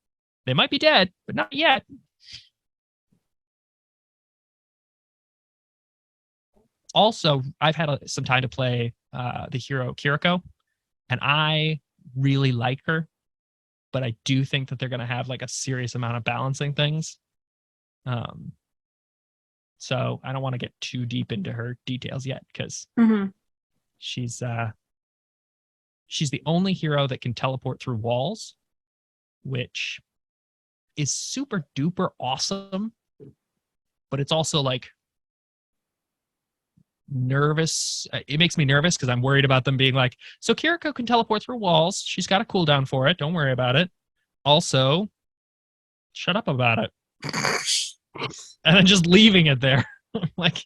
They might be dead, but not yet. Also, I've had some time to play the hero Kiriko, and I really like her, but I do think that they're going to have like a serious amount of balancing things. So I don't want to get too deep into her details yet because she's the only hero that can teleport through walls, which is super duper awesome, but it's also like nervous. It makes me nervous because I'm worried about them being like, so Kiriko can teleport through walls. She's got a cooldown for it. Don't worry about it. Also, shut up about it. And then just leaving it there. Like,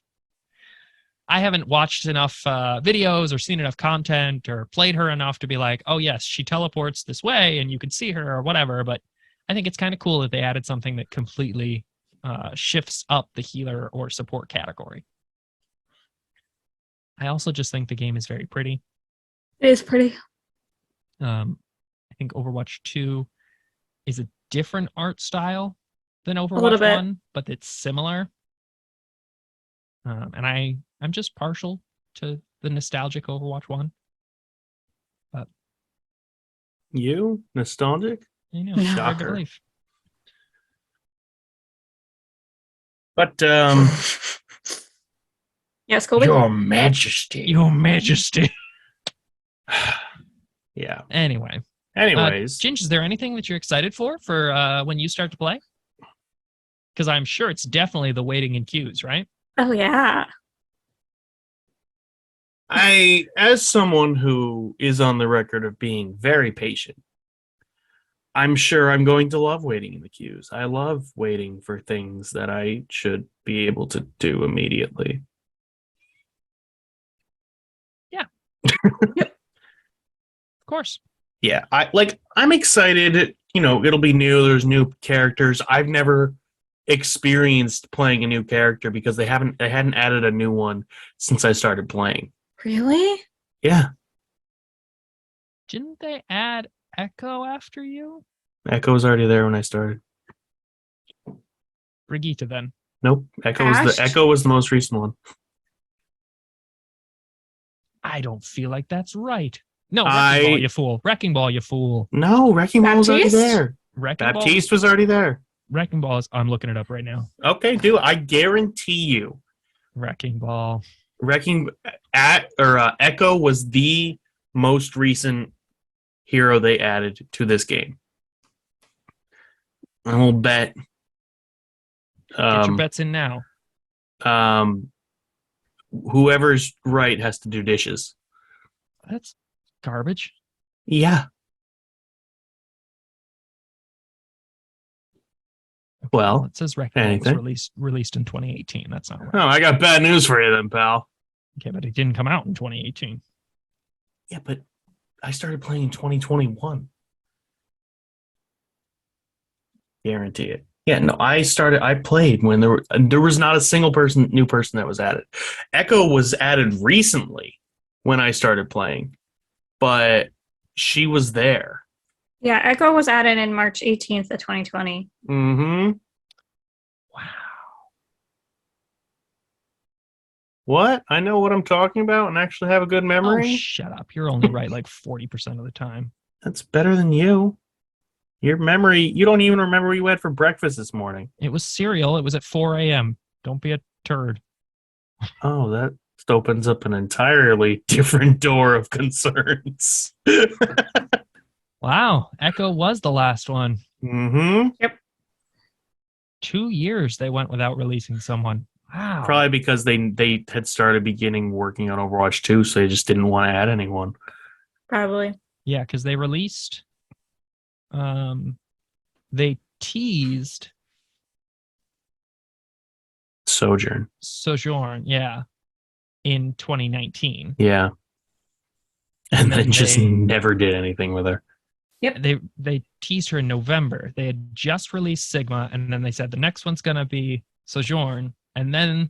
I haven't watched enough videos or seen enough content or played her enough to be like, oh yes, she teleports this way and you can see her or whatever. But I think it's kind of cool that they added something that completely shifts up the healer or support category. I also just think the game is very pretty. It is pretty. I think Overwatch 2 is a different art style than little Overwatch bit. 1, but it's similar. And I'm just partial to the nostalgic Overwatch 1. But You nostalgic? you know, No. hard to Shocker. believe. But Yes, Colby. Your Majesty. Your Majesty. Yeah. Anyway, Anyways, Ginge, is there anything that you're excited for when you start to play? Because I'm sure it's definitely the waiting in queues, right? Oh yeah. as someone who is on the record of being very patient, I'm sure I'm going to love waiting in the queues. I love waiting for things that I should be able to do immediately. Yeah. Yep. Of course. Yeah, I'm excited. You know, it'll be new. There's new characters. I've never experienced playing a new character because they hadn't added a new one since I started playing. Really? Yeah, Didn't they add Echo after you? Echo was already there when I started. Brigitte, then. Nope, Echo Ashed? was the most recent one. I don't feel like that's right. No, I- Wrecking Ball, you fool. Wrecking Ball, you fool. No, Wrecking Ball was already Baptiste? there. Wrecking Ball. Baptiste was already there. Wrecking Ball is. I'm looking it up right now. Okay, dude, I guarantee you, Wrecking Ball. Echo was the most recent hero they added to this game. I will bet. Get your bets in now. Whoever's right has to do dishes. That's garbage. Yeah. Well, It says Wrecking Ball anything. was released in 2018. That's not right. Oh, I got bad news for you then, pal. Okay, but it didn't come out in 2018. Yeah, but I started playing in 2021. Guarantee it. Yeah, no, I played when there was not a single new person that was added. Echo was added recently when I started playing, but she was there. Yeah, Echo was added in March 18th of 2020. Mm-hmm. Wow. What? I know what I'm talking about and actually have a good Oh, memory. shut up. You're only right like 40% of the time. That's better than you. Your memory, you don't even remember what you had for breakfast this morning. It was cereal. It was at 4 a.m. Don't be a turd. Oh, that opens up an entirely different door of concerns. Wow. Echo was the last one. Mm-hmm. 2 years they went without releasing someone. Wow. Probably because they had started working on Overwatch 2, so they just didn't want to add anyone. Probably. Yeah, because they released. They teased Sojourn. yeah, in 2019. Yeah. And then just they- never did anything with her. They teased her in November. They had just released Sigma, and then they said the next one's gonna be Sojourn. And then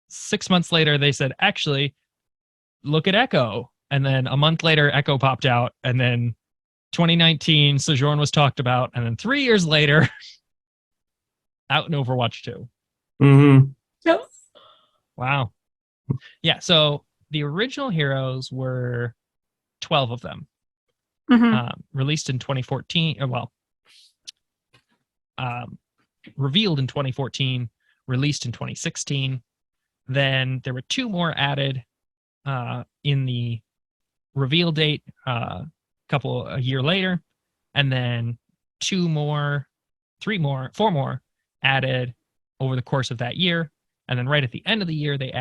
6 months later, they said, actually, look at Echo. And then a month later, Echo popped out, and then 2019, Sojourn was talked about, and then 3 years later, out in Overwatch 2. Mm-hmm. Yep. Wow. Yeah, so the original heroes were 12 of them. Mhm. Released in 2014. Revealed in 2014, released in 2016. Then there were 2 more added in the reveal date a year later, and then 4 more added over the course of that year, and then right at the end of the year they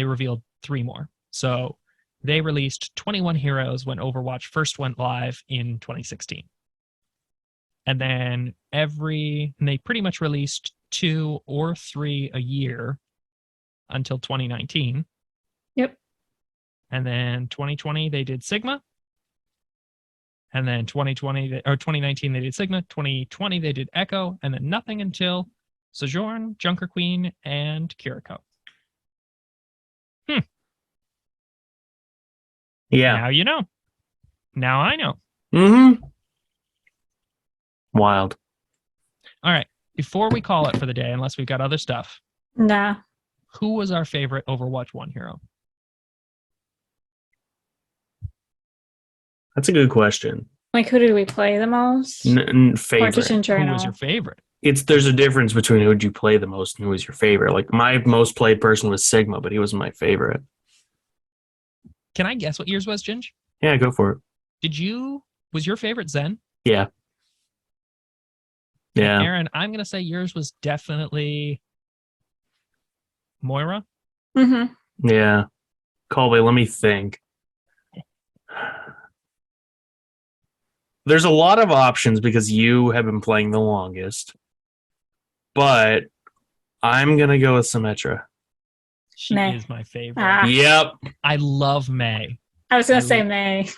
revealed 3 more. So they released 21 heroes when Overwatch first went live in 2016. And then they pretty much released 2 or 3 a year until 2019. Yep. And then 2020 they did Sigma. And then 2019 they did Sigma. 2020 they did Echo, and then nothing until Sojourn, Junker Queen, and Kiriko. Yeah. Now you know. Now I know. Mm-hmm. Wild. All right. Before we call it for the day, unless we've got other stuff, Nah. who was our favorite Overwatch 1 hero? That's a good question. Like, who did we play the most? Or just in Favorite. general? Who was your favorite? There's a difference between who you play the most and who was your favorite. Like my most played person was Sigma, but he wasn't my favorite. Can I guess what yours was, Ginge? Yeah, go for it. Was your favorite Zen? Yeah. Yeah. Aaron, I'm going to say yours was definitely Moira. Mm-hmm. Yeah. Colby, let me think. There's a lot of options because you have been playing the longest. But I'm going to go with Symmetra. She May. is my favorite. Ah. Yep. I love May. I was going to say May.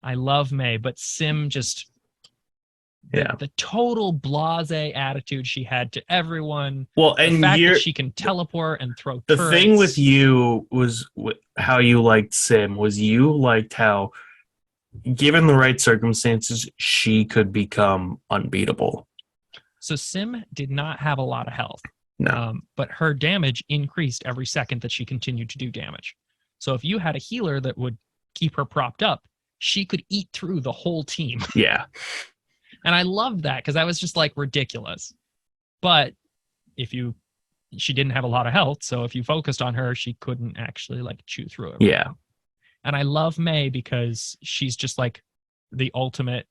I love May, but Sim just... The total blasé attitude she had to everyone. Well, the and fact that she can teleport and throw turrets. The thing with you was how you liked Sim was you liked how, given the right circumstances, she could become unbeatable. So Sim did not have a lot of health. No. But her damage increased every second that she continued to do damage. So if you had a healer that would keep her propped up, she could eat through the whole team. Yeah. And I loved that because that was just like ridiculous. But she didn't have a lot of health, so if you focused on her, she couldn't actually like chew through it. Yeah. And I love May because she's just like the ultimate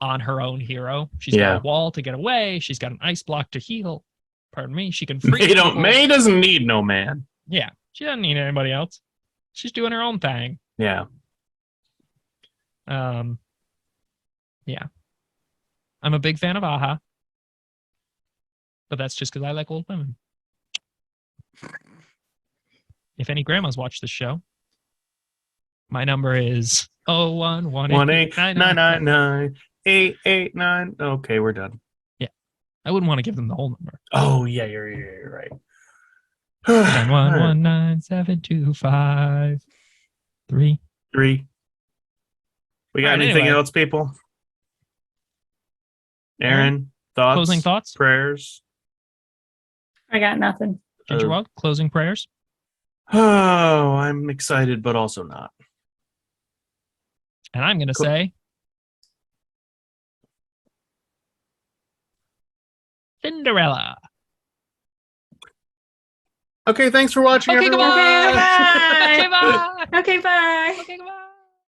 on her own hero. She's got a wall to get away. She's got an ice block to heal. Pardon me. She can free. May doesn't need no man. Yeah. She doesn't need anybody else. She's doing her own thing. Yeah. Yeah. I'm a big fan of Aha. But that's just because I like old women. If any grandmas watch this show, my number is 01189998889. Okay, we're done. Yeah. I wouldn't want to give them the whole number. Oh, yeah, you're right. 9119725 3. We got anything else, people? Aaron, thoughts? Closing thoughts? Prayers? I got nothing. Ginger Wild, closing prayers? Oh, I'm excited, but also not. And I'm going to say Cinderella. Okay, thanks for watching, everyone. Okay, bye. Okay, bye. Okay, bye. Okay, goodbye.